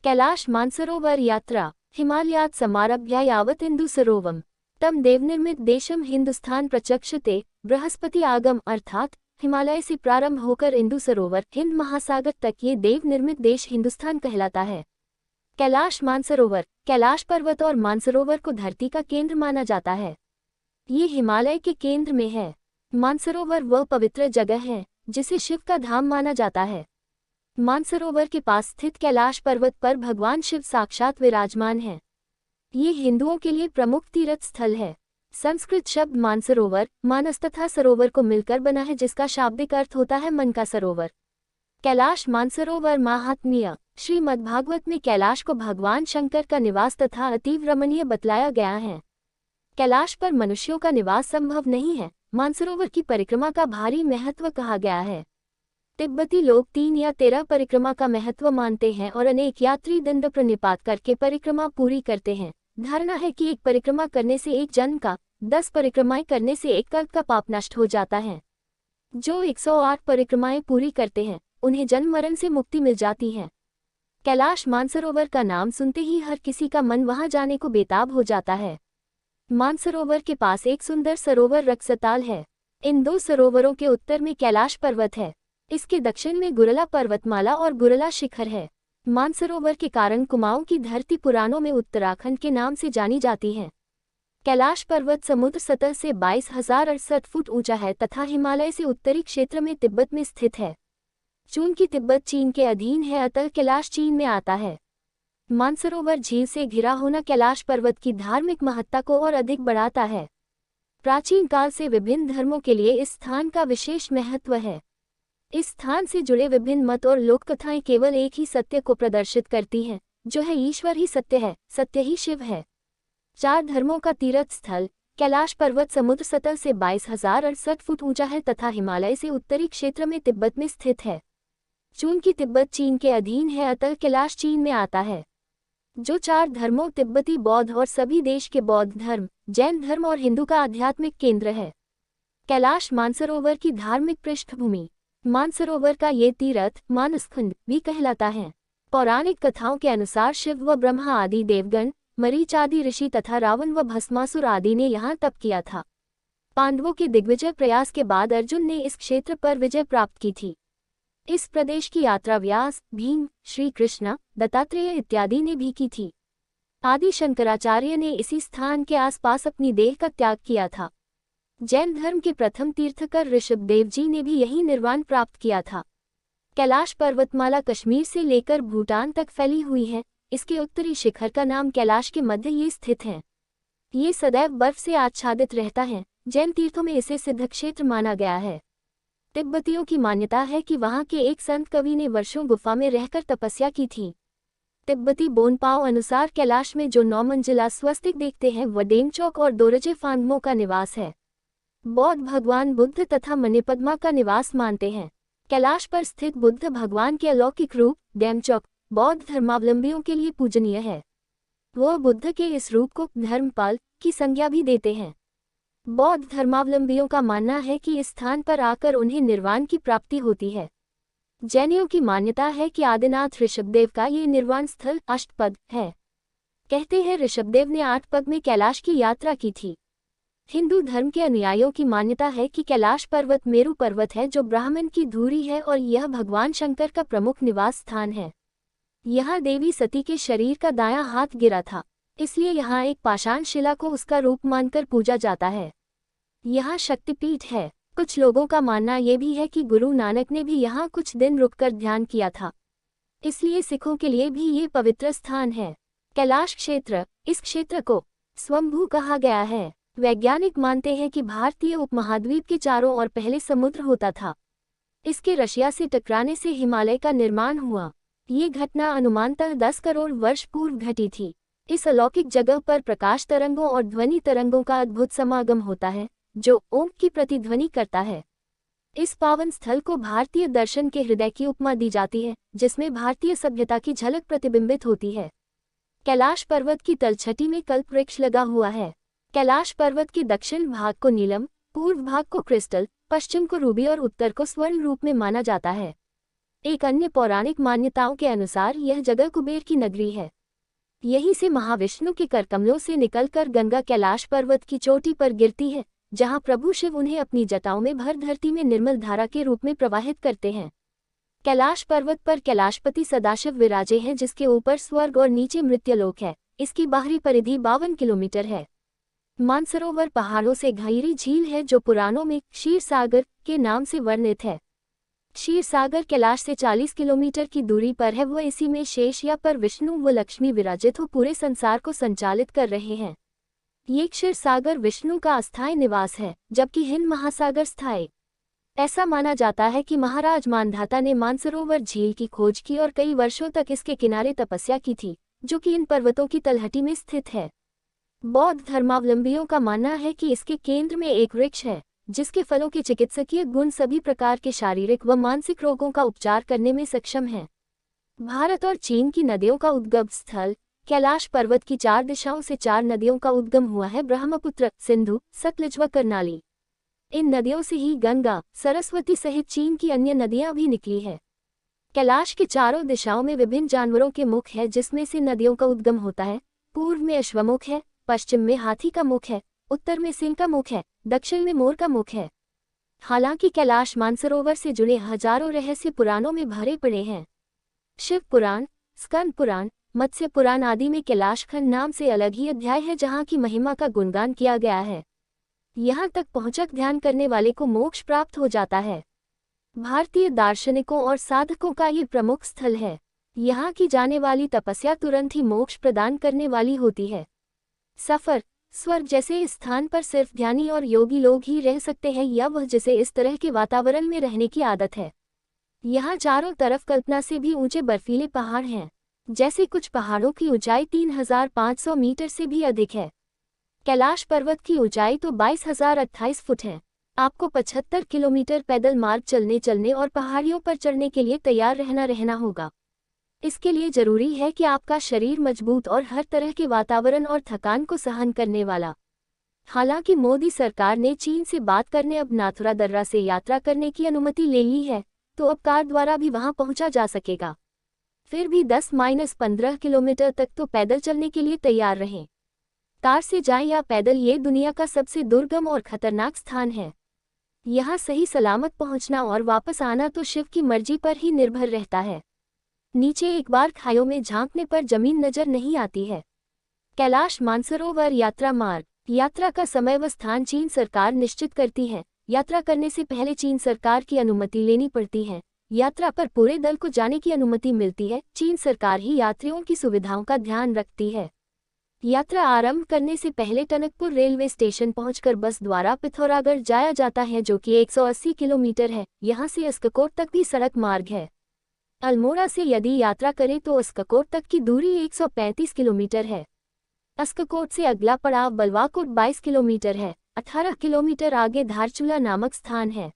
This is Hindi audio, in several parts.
कैलाश मानसरोवर यात्रा हिमालयात् समारभ्य यावत् इन्दुसरोवरं तम देवनिर्मित देशम हिंदुस्तान प्रचक्षते बृहस्पति आगम अर्थात हिमालय से प्रारंभ होकर इंदु सरोवर हिंद महासागर तक ये देव निर्मित देश हिंदुस्तान कहलाता है। कैलाश मानसरोवर कैलाश पर्वत और मानसरोवर को धरती का केंद्र माना जाता है। ये हिमालय के केंद्र में है। मानसरोवर वह पवित्र जगह है जिसे शिव का धाम माना जाता है। मानसरोवर के पास स्थित कैलाश पर्वत पर भगवान शिव साक्षात विराजमान हैं। ये हिंदुओं के लिए प्रमुख तीर्थ स्थल है। संस्कृत शब्द मानसरोवर मानस तथा सरोवर को मिलकर बना है, जिसका शाब्दिक अर्थ होता है मन का सरोवर। कैलाश मानसरोवर महात्म्य श्रीमद्भागवत में कैलाश को भगवान शंकर का निवास तथा अतीव रमणीय बतलाया गया है। कैलाश पर मनुष्यों का निवास संभव नहीं है। मानसरोवर की परिक्रमा का भारी महत्व कहा गया है। तिब्बती लोग 3 या 13 परिक्रमा का महत्व मानते हैं और अनेक यात्री दंड प्रणिपात करके परिक्रमा पूरी करते हैं। धारणा है कि एक परिक्रमा करने से एक जन्म का, 10 परिक्रमाएं करने से एक कल्प का पाप नष्ट हो जाता है। जो 108 परिक्रमाएं पूरी करते हैं उन्हें जन्म मरण से मुक्ति मिल जाती है। कैलाश मानसरोवर का नाम सुनते ही हर किसी का मन वहां जाने को बेताब हो जाता है। मानसरोवर के पास एक सुंदर सरोवर रक्सताल है। इन 2 सरोवरों के उत्तर में कैलाश पर्वत है। इसके दक्षिण में गुरला पर्वतमाला और गुरला शिखर है। मानसरोवर के कारण कुमाऊं की धरती पुराणों में उत्तराखंड के नाम से जानी जाती है। कैलाश पर्वत समुद्र सतह से 22,068 फुट ऊंचा है तथा हिमालय से उत्तरी क्षेत्र में तिब्बत में स्थित है। चूंकि तिब्बत चीन के अधीन है, अतः कैलाश चीन में आता है। मानसरोवर झील से घिरा होना कैलाश पर्वत की धार्मिक महत्ता को और अधिक बढ़ाता है। प्राचीन काल से विभिन्न धर्मों के लिए इस स्थान का विशेष महत्व है। इस स्थान से जुड़े विभिन्न मत और लोक कथाएं केवल एक ही सत्य को प्रदर्शित करती हैं, जो है ईश्वर ही सत्य है, सत्य ही शिव है। 4 धर्मों का तीर्थ स्थल कैलाश पर्वत समुद्र सतह से 22,068 फुट ऊंचा है तथा हिमालय से उत्तरी क्षेत्र में तिब्बत में स्थित है। चूंकि तिब्बत चीन के अधीन है, अतः कैलाश चीन में आता है। जो 4 धर्मों तिब्बती बौद्ध और सभी देश के बौद्ध धर्म, जैन धर्म और हिंदू का आध्यात्मिक केंद्र है। कैलाश मानसरोवर की धार्मिक पृष्ठभूमि मानसरोवर का ये तीर्थ मानसखंड भी कहलाता है। पौराणिक कथाओं के अनुसार शिव व ब्रह्मा आदि देवगण, मरीच आदि ऋषि तथा रावण व भस्मासुर आदि ने यहाँ तप किया था। पांडवों के दिग्विजय प्रयास के बाद अर्जुन ने इस क्षेत्र पर विजय प्राप्त की थी। इस प्रदेश की यात्रा व्यास, भीम, श्री कृष्ण, दत्तात्रेय इत्यादि ने भी की थी। आदि शंकराचार्य ने इसी स्थान के आसपास अपनी देह का त्याग किया था। जैन धर्म के प्रथम तीर्थकर ऋषभदेव जी ने भी यही निर्वाण प्राप्त किया था। कैलाश पर्वतमाला कश्मीर से लेकर भूटान तक फैली हुई है। इसके उत्तरी शिखर का नाम कैलाश के मध्य ये स्थित है। ये सदैव बर्फ से आच्छादित रहता है। जैन तीर्थों में इसे सिद्ध क्षेत्र माना गया है। तिब्बतियों की मान्यता है कि वहाँ के एक संत कवि ने वर्षों गुफा में रहकर तपस्या की थी। तिब्बती बोनपाओ अनुसार कैलाश में जो 9 मंजिला स्वस्तिक देखते हैं वह डेमचौक और दोरजे फांगमो का निवास है। बौद्ध भगवान बुद्ध तथा मणिपद्मा का निवास मानते हैं। कैलाश पर स्थित बुद्ध भगवान के अलौकिक रूप डेमचौक बौद्ध धर्मावलंबियों के लिए पूजनीय है। वह बुद्ध के इस रूप को धर्मपाल की संज्ञा भी देते हैं। बौद्ध धर्मावलंबियों का मानना है कि इस स्थान पर आकर उन्हें निर्वाण की प्राप्ति होती है। जैनियों की मान्यता है कि आदिनाथ ऋषभदेव का ये निर्वाण स्थल अष्टपद है। कहते हैं ऋषभदेव ने 8 पग में कैलाश की यात्रा की थी। हिंदू धर्म के अनुयायियों की मान्यता है कि कैलाश पर्वत मेरु पर्वत है, जो ब्राह्मण की धुरी है और यह भगवान शंकर का प्रमुख निवास स्थान है। यहाँ देवी सती के शरीर का दायां हाथ गिरा था, इसलिए यहाँ एक पाषाण शिला को उसका रूप मानकर पूजा जाता है। यहाँ शक्तिपीठ है। कुछ लोगों का मानना यह भी है कि गुरु नानक ने भी यहाँ कुछ दिन रुककर ध्यान किया था, इसलिए सिखों के लिए भी ये पवित्र स्थान है। कैलाश क्षेत्र इस क्षेत्र को स्वयंभू कहा गया है। वैज्ञानिक मानते हैं कि भारतीय उपमहाद्वीप के चारों ओर पहले समुद्र होता था। इसके रशिया से टकराने से हिमालय का निर्माण हुआ। ये घटना अनुमानतः 10 करोड़ वर्ष पूर्व घटी थी। इस अलौकिक जगह पर प्रकाश तरंगों और ध्वनि तरंगों का अद्भुत समागम होता है, जो ओम की प्रतिध्वनि करता है। इस पावन स्थल को भारतीय दर्शन के हृदय की उपमा दी जाती है, जिसमें भारतीय सभ्यता की झलक प्रतिबिंबित होती है। कैलाश पर्वत की तलछटी में कल्प वृक्ष लगा हुआ है। कैलाश पर्वत के दक्षिण भाग को नीलम, पूर्व भाग को क्रिस्टल, पश्चिम को रूबी और उत्तर को स्वर्ण रूप में माना जाता है। एक अन्य पौराणिक मान्यताओं के अनुसार यह जगह कुबेर की नगरी है। यहीं से महाविष्णु के करकमलों से निकलकर गंगा कैलाश पर्वत की चोटी पर गिरती है, जहां प्रभु शिव उन्हें अपनी जटाओं में भर धरती में निर्मल धारा के रूप में प्रवाहित करते हैं। कैलाश पर्वत पर कैलाशपति सदाशिव विराजे हैं, जिसके ऊपर स्वर्ग और नीचे मृत्यलोक है। इसकी बाहरी परिधि 52 किलोमीटर है। मानसरोवर पहाड़ों से घिरी झील है, जो पुराणों में क्षीर सागर के नाम से वर्णित है। क्षीर सागर कैलाश से 40 किलोमीटर की दूरी पर है। वह इसी में शेष या पर विष्णु व लक्ष्मी विराजित हो पूरे संसार को संचालित कर रहे हैं। ये क्षीर सागर विष्णु का अस्थायी निवास है, जबकि हिंद महासागर स्थायी। ऐसा माना जाता है कि महाराज मानधाता ने मानसरोवर झील की खोज की और कई वर्षों तक इसके किनारे तपस्या की थी, जो कि इन पर्वतों की तलहटी में स्थित है। बौद्ध धर्मावलंबियों का मानना है कि इसके केंद्र में एक वृक्ष है, जिसके फलों के चिकित्सकीय गुण सभी प्रकार के शारीरिक व मानसिक रोगों का उपचार करने में सक्षम हैं। भारत और चीन की नदियों का उद्गम स्थल कैलाश पर्वत की 4 दिशाओं से 4 नदियों का उद्गम हुआ है: ब्रह्मपुत्र, सिंधु, सतलुज व करनाली। इन नदियों से ही गंगा, सरस्वती सहित चीन की अन्य नदियां भी निकली है। कैलाश के चारों दिशाओं में विभिन्न जानवरों के मुख है, जिसमें से नदियों का उद्गम होता है। पूर्व में अश्वमुख है, पश्चिम में हाथी का मुख है, उत्तर में सिंह का मुख है, दक्षिण में मोर का मुख है। हालांकि कैलाश मानसरोवर से जुड़े हजारों रहस्य पुराणों में भरे पड़े हैं। शिव पुराण, स्कंद पुराण, मत्स्य पुराण आदि में कैलाश खंड नाम से अलग ही अध्याय है, जहाँ की महिमा का गुणगान किया गया है। यहाँ तक पहुँचकर ध्यान करने वाले को मोक्ष प्राप्त हो जाता है। भारतीय दार्शनिकों और साधकों का ये प्रमुख स्थल है। यहाँ की जाने वाली तपस्या तुरंत ही मोक्ष प्रदान करने वाली होती है। सफर स्वर्ग जैसे इस स्थान पर सिर्फ ध्यानी और योगी लोग ही रह सकते हैं, या वह जिसे इस तरह के वातावरण में रहने की आदत है। यहाँ चारों तरफ कल्पना से भी ऊंचे बर्फीले पहाड़ हैं, जैसे कुछ पहाड़ों की ऊंचाई 3500 मीटर से भी अधिक है। कैलाश पर्वत की ऊंचाई तो 22,028 फुट है। आपको 75 किलोमीटर पैदल मार्ग चलने और पहाड़ियों पर चढ़ने के लिए तैयार रहना होगा। इसके लिए जरूरी है कि आपका शरीर मजबूत और हर तरह के वातावरण और थकान को सहन करने वाला। हालांकि मोदी सरकार ने चीन से बात करने अब नाथुला दर्रा से यात्रा करने की अनुमति ले ली है, तो अब कार द्वारा भी वहां पहुंचा जा सकेगा। फिर भी 10-15 किलोमीटर तक तो पैदल चलने के लिए तैयार रहें। कार से जाएं या पैदल, ये दुनिया का सबसे दुर्गम और खतरनाक स्थान है। यहाँ सही सलामत पहुंचना और वापस आना तो शिव की मर्जी पर ही निर्भर रहता है। नीचे एक बार खाइयों में झांकने पर जमीन नजर नहीं आती है। कैलाश मानसरोवर यात्रा मार्ग। यात्रा का समय व स्थान चीन सरकार निश्चित करती है। यात्रा करने से पहले चीन सरकार की अनुमति लेनी पड़ती है। यात्रा पर पूरे दल को जाने की अनुमति मिलती है। चीन सरकार ही यात्रियों की सुविधाओं का ध्यान रखती है। यात्रा आरंभ करने से पहले टनकपुर रेलवे स्टेशन पहुंचकर बस द्वारा पिथौरागढ़ जाया जाता है, जो कि 180 किलोमीटर है। यहाँ से अस्ककोट तक भी सड़क मार्ग है। अल्मोड़ा से यदि यात्रा करें तो अस्ककोट तक की दूरी 135 किलोमीटर है। अस्ककोट से अगला पड़ाव बलवाकोट 22 किलोमीटर है। 18 किलोमीटर आगे धारचूला नामक स्थान है।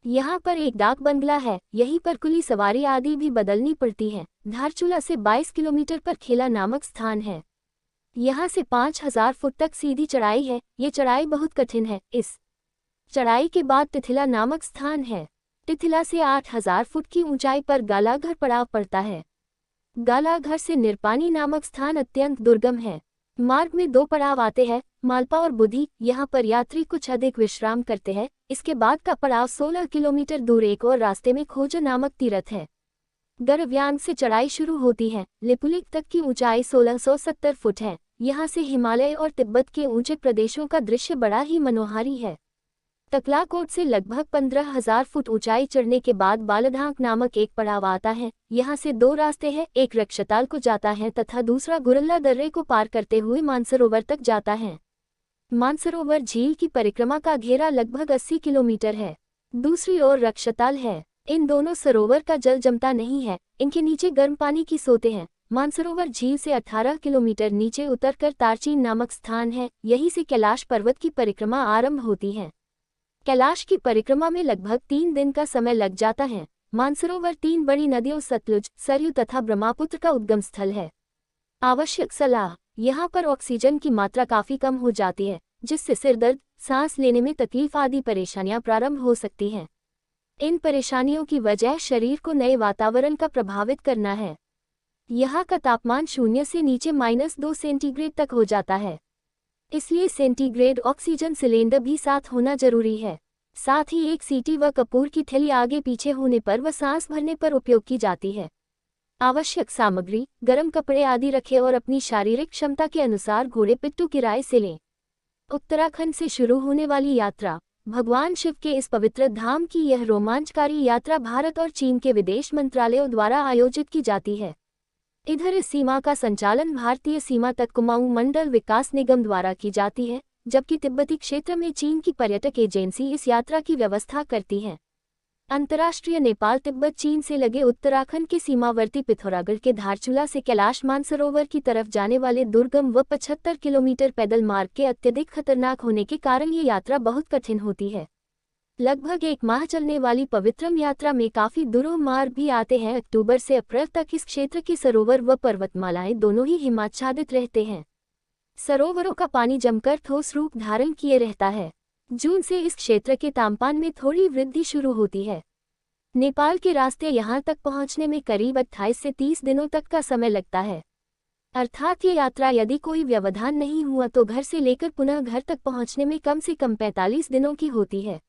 यहाँ पर एक डाक बंगला है। यहीं पर कुली सवारी आदि भी बदलनी पड़ती है। धारचूला से 22 किलोमीटर पर खेला नामक स्थान है। यहाँ से 5000 फुट तक सीधी चढ़ाई है। ये चढ़ाई बहुत कठिन है। इस चढ़ाई के बाद तिथिला नामक स्थान है। तिथिला से 8000 फुट की ऊंचाई पर गालाघर पड़ाव पड़ता है। गालाघर से निरपानी नामक स्थान अत्यंत दुर्गम है। मार्ग में 2 पड़ाव आते हैं, मालपा और बुधी। यहाँ पर यात्री कुछ अधिक विश्राम करते हैं। इसके बाद का पड़ाव 16 किलोमीटर दूर एक और रास्ते में खोजा नामक तीर्थ है। गरव्यांग से चढ़ाई शुरू होती है। लिपुलेख तक की ऊंचाई 1670 फुट है। यहाँ से हिमालय और तिब्बत के ऊंचे प्रदेशों का दृश्य बड़ा ही मनोहारी है। तकलाकोट से लगभग 15,000 फुट ऊंचाई चढ़ने के बाद बालधांक नामक एक पड़ाव आता है। यहाँ से 2 रास्ते हैं, एक रक्षताल को जाता है तथा दूसरा गुरल्ला दर्रे को पार करते हुए मानसरोवर तक जाता है। मानसरोवर झील की परिक्रमा का घेरा लगभग 80 किलोमीटर है। दूसरी ओर रक्षताल है। इन दोनों सरोवर का जल जमता नहीं है। इनके नीचे गर्म पानी की सोते हैं। मानसरोवर झील से 18 किलोमीटर नीचे उतरकर तारचीन नामक स्थान है। यहीं से कैलाश पर्वत की परिक्रमा आरंभ होती है। कैलाश की परिक्रमा में लगभग 3 दिन का समय लग जाता है। मानसरोवर 3 बड़ी नदियों सतलुज, सरयू तथा ब्रह्मपुत्र का उद्गम स्थल है। आवश्यक सलाह: यहाँ पर ऑक्सीजन की मात्रा काफी कम हो जाती है, जिससे सिरदर्द, सांस लेने में तकलीफ आदि परेशानियां प्रारंभ हो सकती हैं। इन परेशानियों की वजह शरीर को नए वातावरण का प्रभावित करना है। यहाँ का तापमान 0 से नीचे -2 सेंटीग्रेड तक हो जाता है। इसलिए सेंटीग्रेड ऑक्सीजन सिलेंडर भी साथ होना जरूरी है। साथ ही एक सीटी व कपूर की थैली आगे पीछे होने पर व सांस भरने पर उपयोग की जाती है। आवश्यक सामग्री, गर्म कपड़े आदि रखें और अपनी शारीरिक क्षमता के अनुसार घोड़े पिट्ठू किराए से लें। उत्तराखंड से शुरू होने वाली यात्रा। भगवान शिव के इस पवित्र धाम की यह रोमांचकारी यात्रा भारत और चीन के विदेश मंत्रालयों द्वारा आयोजित की जाती है। इधर इस सीमा का संचालन भारतीय सीमा तक कुमाऊं मंडल विकास निगम द्वारा की जाती है, जबकि तिब्बती क्षेत्र में चीन की पर्यटक एजेंसी इस यात्रा की व्यवस्था करती है। अंतर्राष्ट्रीय नेपाल तिब्बत चीन से लगे उत्तराखंड के सीमावर्ती पिथौरागढ़ के धारचूला से कैलाश मानसरोवर की तरफ जाने वाले दुर्गम व 75 किलोमीटर पैदल मार्ग के अत्यधिक खतरनाक होने के कारण ये यात्रा बहुत कठिन होती है। लगभग 1 माह चलने वाली पवित्रम यात्रा में काफी दुर्गम मार्ग भी आते हैं। अक्टूबर से अप्रैल तक इस क्षेत्र के सरोवर व पर्वतमालाएं दोनों ही हिमाच्छादित रहते हैं। सरोवरों का पानी जमकर ठोस रूप धारण किए रहता है। जून से इस क्षेत्र के तापमान में थोड़ी वृद्धि शुरू होती है। नेपाल के रास्ते यहां तक पहुंचने में करीब 28 से 30 दिनों तक का समय लगता है। अर्थात ये यात्रा यदि कोई व्यवधान नहीं हुआ तो घर से लेकर पुनः घर तक पहुंचने में कम से कम 45 दिनों की होती है।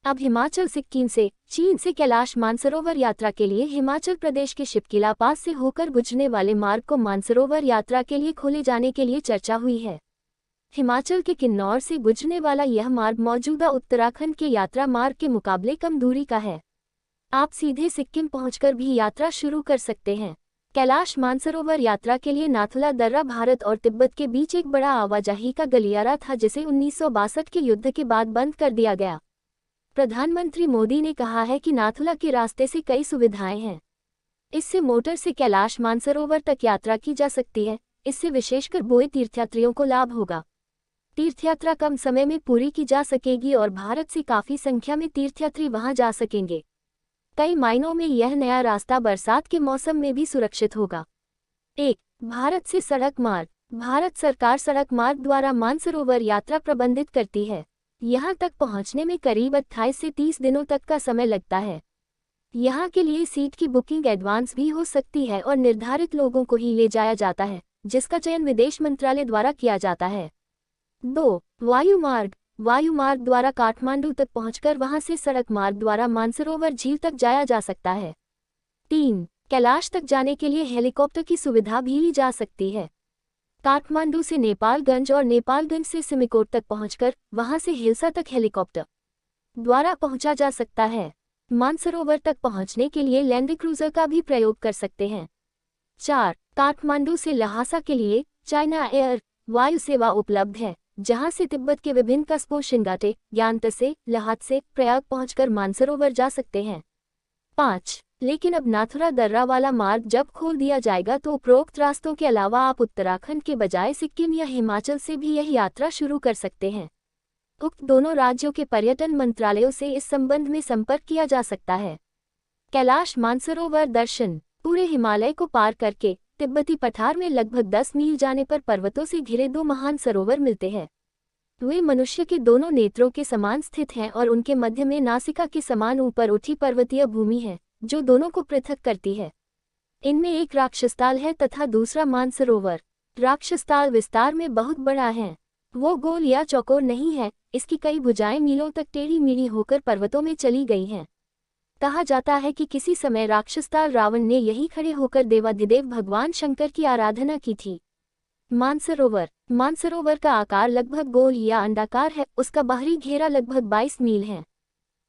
अब हिमाचल सिक्किम से चीन से कैलाश मानसरोवर यात्रा के लिए हिमाचल प्रदेश के शिपकिला पास से होकर गुजरने वाले मार्ग को मानसरोवर यात्रा के लिए खोले जाने के लिए चर्चा हुई है। हिमाचल के किन्नौर से गुजरने वाला यह मार्ग मौजूदा उत्तराखंड के यात्रा मार्ग के मुकाबले कम दूरी का है। आप सीधे सिक्किम पहुंचकर भी यात्रा शुरू कर सकते हैं। कैलाश मानसरोवर यात्रा के लिए नाथुला दर्रा भारत और तिब्बत के बीच एक बड़ा आवाजाही का गलियारा था, जिसे 1962 के युद्ध के बाद बंद कर दिया गया। प्रधानमंत्री मोदी ने कहा है कि नाथुला के रास्ते से कई सुविधाएं हैं। इससे मोटर से कैलाश मानसरोवर तक यात्रा की जा सकती है। इससे विशेषकर बोए तीर्थयात्रियों को लाभ होगा। तीर्थयात्रा कम समय में पूरी की जा सकेगी और भारत से काफी संख्या में तीर्थयात्री वहां जा सकेंगे। कई मायनों में यह नया रास्ता बरसात के मौसम में भी सुरक्षित होगा। 1. भारत से सड़क मार्ग। भारत सरकार सड़क मार्ग द्वारा मानसरोवर यात्रा प्रबंधित करती है। यहां तक पहुंचने में करीब 28 से 30 दिनों तक का समय लगता है। यहां के लिए सीट की बुकिंग एडवांस भी हो सकती है और निर्धारित लोगों को ही ले जाया जाता है, जिसका चयन विदेश मंत्रालय द्वारा किया जाता है। 2. वायु मार्ग। वायु मार्ग द्वारा काठमांडू तक पहुंचकर वहां से सड़क मार्ग द्वारा मानसरोवर झील तक जाया जा सकता है। 3. कैलाश तक जाने के लिए हेलीकॉप्टर की सुविधा भी ली जा सकती है। काठमांडू से नेपालगंज और नेपालगंज से सिमिकोट तक पहुंचकर वहां से हिल्सा तक हेलीकॉप्टर द्वारा पहुंचा जा सकता है। मानसरोवर तक पहुंचने के लिए लैंड क्रूजर का भी प्रयोग कर सकते हैं। 4. काठमांडू से लहासा के लिए चाइना एयर वायु सेवा उपलब्ध है, जहां से तिब्बत के विभिन्न कस्बों शिंगाटे, ग्यानतसे, लहात से प्रयाग पहुंचकर मानसरोवर जा सकते हैं। 5. लेकिन अब नाथुला दर्रा वाला मार्ग जब खोल दिया जाएगा तो उपरोक्त रास्तों के अलावा आप उत्तराखंड के बजाय सिक्किम या हिमाचल से भी यह यात्रा शुरू कर सकते हैं। उक्त दोनों राज्यों के पर्यटन मंत्रालयों से इस संबंध में संपर्क किया जा सकता है। कैलाश मानसरोवर दर्शन। पूरे हिमालय को पार करके तिब्बती पठार में लगभग 10 मील जाने पर पर्वतों से घिरे 2 महान सरोवर मिलते हैं। वे मनुष्य के दोनों नेत्रों के समान स्थित हैं और उनके मध्य में नासिका के समान ऊपर उठी पर्वतीय भूमि है, जो दोनों को पृथक करती है। इनमें एक राक्षसताल है तथा दूसरा मानसरोवर। राक्षसताल विस्तार में बहुत बड़ा है। वो गोल या चौकोर नहीं है। इसकी कई भुजाएं मीलों तक टेढ़ी मेढ़ी होकर पर्वतों में चली गई हैं। कहा जाता है कि किसी समय राक्षसताल रावण ने यहीं खड़े होकर देवाधिदेव भगवान शंकर की आराधना की थी। मानसरोवर। मानसरोवर का आकार लगभग गोल या अंडाकार है। उसका बाहरी घेरा लगभग 22 मील है।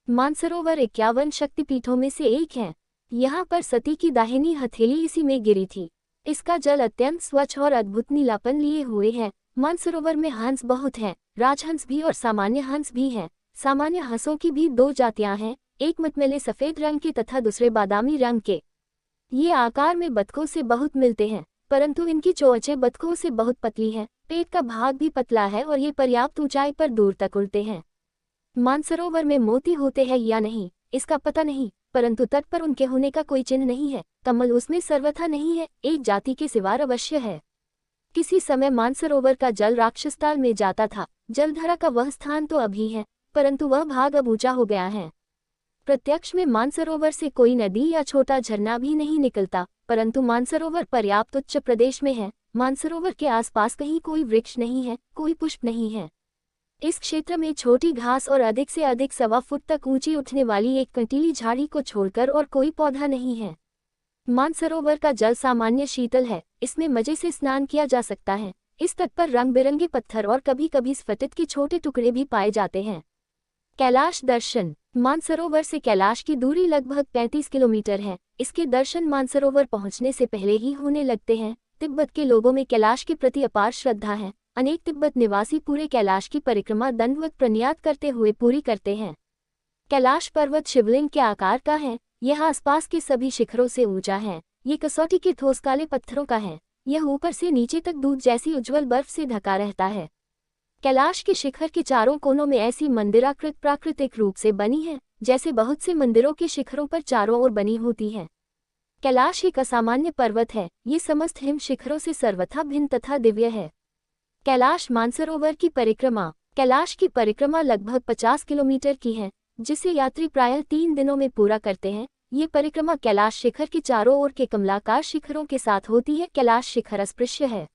मानसरोवर 51 शक्तिपीठों में से एक है। यहाँ पर सती की दाहिनी हथेली इसी में गिरी थी। इसका जल अत्यंत स्वच्छ और अद्भुत नीलापन लिए हुए है। मानसरोवर में हंस बहुत हैं, राजहंस भी और सामान्य हंस भी हैं। सामान्य हंसों की भी 2 जातियां हैं, एक मटमैले सफेद रंग के तथा दूसरे बादामी रंग के। ये आकार में बतखों से बहुत मिलते हैं, परंतु इनकी चोंचें बतखों से बहुत पतली हैं। पेट का भाग भी पतला है और ये पर्याप्त ऊंचाई पर दूर तक उड़ते हैं। मानसरोवर में मोती होते हैं या नहीं, इसका पता नहीं, परंतु तट पर उनके होने का कोई चिन्ह नहीं है। कमल उसमें सर्वथा नहीं है, एक जाति के सिवार अवश्य है। किसी समय मानसरोवर का जल राक्षसताल में जाता था। जलधारा का वह स्थान तो अभी है, परंतु वह भाग अब ऊंचा हो गया है। प्रत्यक्ष में मानसरोवर से कोई नदी या छोटा झरना भी नहीं निकलता, परंतु मानसरोवर पर्याप्त उच्च प्रदेश में है। मानसरोवर के आसपास कहीं कोई वृक्ष नहीं है, कोई पुष्प नहीं है। इस क्षेत्र में छोटी घास और अधिक से अधिक 1.25 फुट तक ऊंची उठने वाली एक कंटीली झाड़ी को छोड़कर और कोई पौधा नहीं है। मानसरोवर का जल सामान्य शीतल है, इसमें मजे से स्नान किया जा सकता है। इस तट पर रंग बिरंगे पत्थर और कभी कभी स्फटिक के छोटे टुकड़े भी पाए जाते हैं। कैलाश दर्शन। मानसरोवर से कैलाश की दूरी लगभग 35 किलोमीटर है। इसके दर्शन मानसरोवर पहुंचने से पहले ही होने लगते हैं। तिब्बत के लोगों में कैलाश के प्रति अपार श्रद्धा है। अनेक तिब्बत निवासी पूरे कैलाश की परिक्रमा दंडवत प्रणियात करते हुए पूरी करते हैं। कैलाश पर्वत शिवलिंग के आकार का है। यह आसपास के सभी शिखरों से ऊंचा है। ये कसौटी के ठोस काले पत्थरों का है। यह ऊपर से नीचे तक दूध जैसी उज्ज्वल बर्फ से ढका रहता है। कैलाश के शिखर के चारों कोनों में ऐसी मंदिराकृत प्राकृतिक रूप से बनी है, जैसे बहुत से मंदिरों के शिखरों पर चारों ओर बनी होती है। कैलाश एक असामान्य पर्वत है। ये समस्त हिम शिखरों से सर्वथा भिन्न तथा दिव्य है। कैलाश मानसरोवर की परिक्रमा। कैलाश की परिक्रमा लगभग 50 किलोमीटर की है, जिसे यात्री प्रायः 3 दिनों में पूरा करते हैं। ये परिक्रमा कैलाश शिखर के चारों ओर के कमलाकार शिखरों के साथ होती है। कैलाश शिखर अस्पृश्य है।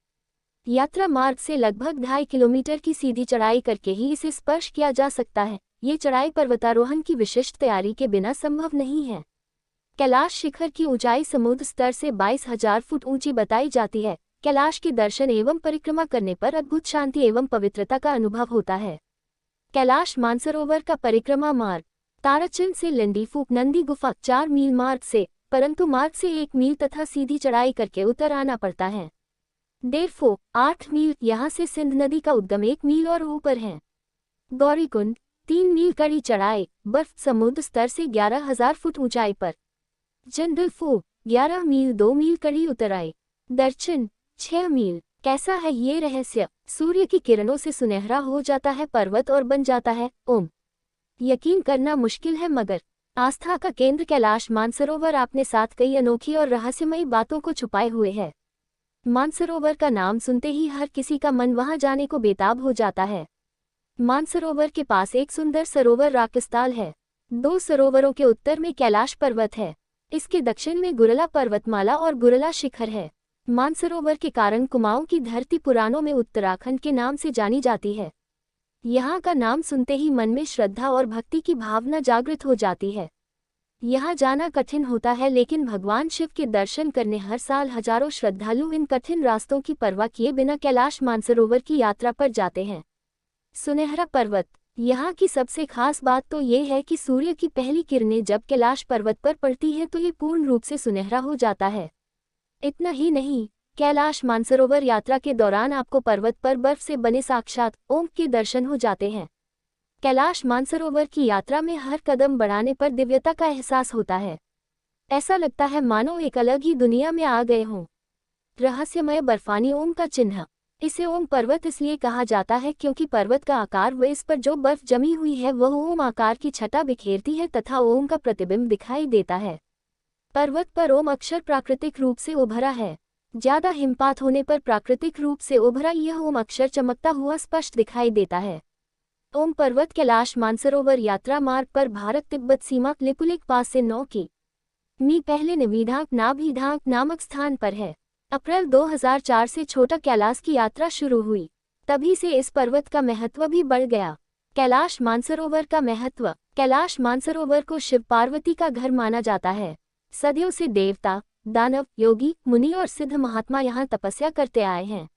यात्रा मार्ग से लगभग 2.5 किलोमीटर की सीधी चढ़ाई करके ही इसे स्पर्श किया जा सकता है। ये चढ़ाई पर्वतारोहण की विशिष्ट तैयारी के बिना संभव नहीं है। कैलाश शिखर की ऊंचाई समुद्र स्तर से 22,000 फुट ऊंची बताई जाती है। कैलाश के दर्शन एवं परिक्रमा करने पर अद्भुत शांति एवं पवित्रता का अनुभव होता है। कैलाश मानसरोवर का परिक्रमा मार्ग। ताराचंद से लंडीफू नंदी गुफा 4 मील मार्ग से, परंतु मार्ग से 1 मील तथा सीधी चढ़ाई करके उतर आना पड़ता है। डेरफो 8 मील, यहाँ से सिंध नदी का उद्गम 1 मील और ऊपर है। गौरीकुंड 3 मील कड़ी चढ़ाई, बर्फ समुद्र स्तर से 11,000 फुट ऊंचाई पर। जंदलफो 11 मील 2 मील कड़ी उतराई। दर्शन 6 मील। कैसा है ये रहस्य? सूर्य की किरणों से सुनहरा हो जाता है पर्वत और बन जाता है ओम। यकीन करना मुश्किल है, मगर आस्था का केंद्र कैलाश मानसरोवर अपने साथ कई अनोखी और रहस्यमयी बातों को छुपाए हुए है। मानसरोवर का नाम सुनते ही हर किसी का मन वहां जाने को बेताब हो जाता है। मानसरोवर के पास एक सुंदर सरोवर राकिस्ताल है। 2 सरोवरों के उत्तर में कैलाश पर्वत है। इसके दक्षिण में गुरला पर्वतमाला और गुरला शिखर है। मानसरोवर के कारण कुमाऊं की धरती पुराणों में उत्तराखंड के नाम से जानी जाती है। यहाँ का नाम सुनते ही मन में श्रद्धा और भक्ति की भावना जागृत हो जाती है। यहाँ जाना कठिन होता है, लेकिन भगवान शिव के दर्शन करने हर साल हजारों श्रद्धालु इन कठिन रास्तों की परवाह किए बिना कैलाश मानसरोवर की यात्रा पर जाते हैं। सुनहरा पर्वत। यहाँ की सबसे खास बात तो ये है कि सूर्य की पहली किरणें जब कैलाश पर्वत पर पड़ती है तो ये पूर्ण रूप से सुनहरा हो जाता है। इतना ही नहीं, कैलाश मानसरोवर यात्रा के दौरान आपको पर्वत पर बर्फ से बने साक्षात ओम के दर्शन हो जाते हैं। कैलाश मानसरोवर की यात्रा में हर कदम बढ़ाने पर दिव्यता का एहसास होता है। ऐसा लगता है मानो एक अलग ही दुनिया में आ गए हों। रहस्यमय बर्फानी ओम का चिन्ह। इसे ओम पर्वत इसलिए कहा जाता है क्योंकि पर्वत का आकार व इस पर जो बर्फ जमी हुई है वह ओम आकार की छटा बिखेरती है तथा ओम का प्रतिबिंब दिखाई देता है। पर्वत पर ओम अक्षर प्राकृतिक रूप से उभरा है। ज्यादा हिमपात होने पर प्राकृतिक रूप से उभरा यह ओम अक्षर चमकता हुआ स्पष्ट दिखाई देता है। ओम पर्वत कैलाश मानसरोवर यात्रा मार्ग पर भारत तिब्बत सीमा लिपुलेख पास से 9 की पहले निविधांक नाभिधांक नामक स्थान पर है। अप्रैल 2004 से छोटा कैलाश की यात्रा शुरू हुई। तभी से इस पर्वत का महत्व भी बढ़ गया। कैलाश मानसरोवर का महत्व। कैलाश मानसरोवर को शिव पार्वती का घर माना जाता है। सदियों से देवता, दानव, योगी, मुनि और सिद्ध महात्मा यहाँ तपस्या करते आए हैं।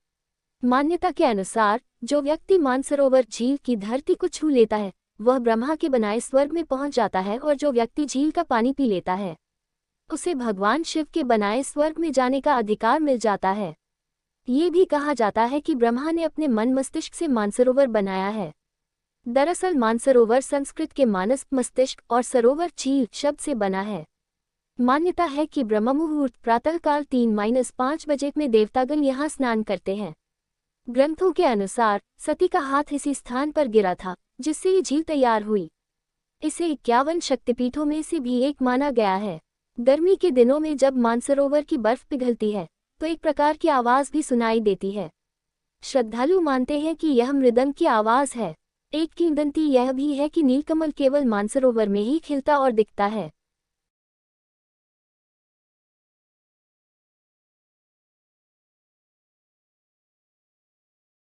मान्यता के अनुसार जो व्यक्ति मानसरोवर झील की धरती को छू लेता है वह ब्रह्मा के बनाए स्वर्ग में पहुंच जाता है, और जो व्यक्ति झील का पानी पी लेता है उसे भगवान शिव के बनाए स्वर्ग में जाने का अधिकार मिल जाता है। ये भी कहा जाता है कि ब्रह्मा ने अपने मन मस्तिष्क से मानसरोवर बनाया है। दरअसल मानसरोवर संस्कृत के मानस मस्तिष्क और सरोवर झील शब्द से बना है। मान्यता है कि ब्रह्म मुहूर्त प्रातःकाल 3-5 बजे में देवतागण यहाँ स्नान करते हैं। ग्रंथों के अनुसार सती का हाथ इसी स्थान पर गिरा था जिससे ये झील तैयार हुई। इसे 51 शक्तिपीठों में से भी एक माना गया है। गर्मी के दिनों में जब मानसरोवर की बर्फ पिघलती है तो एक प्रकार की आवाज भी सुनाई देती है। श्रद्धालु मानते हैं कि यह मृदंग की आवाज है। एक किंवदंती यह भी है कि नीलकमल केवल मानसरोवर में ही खिलता और दिखता है।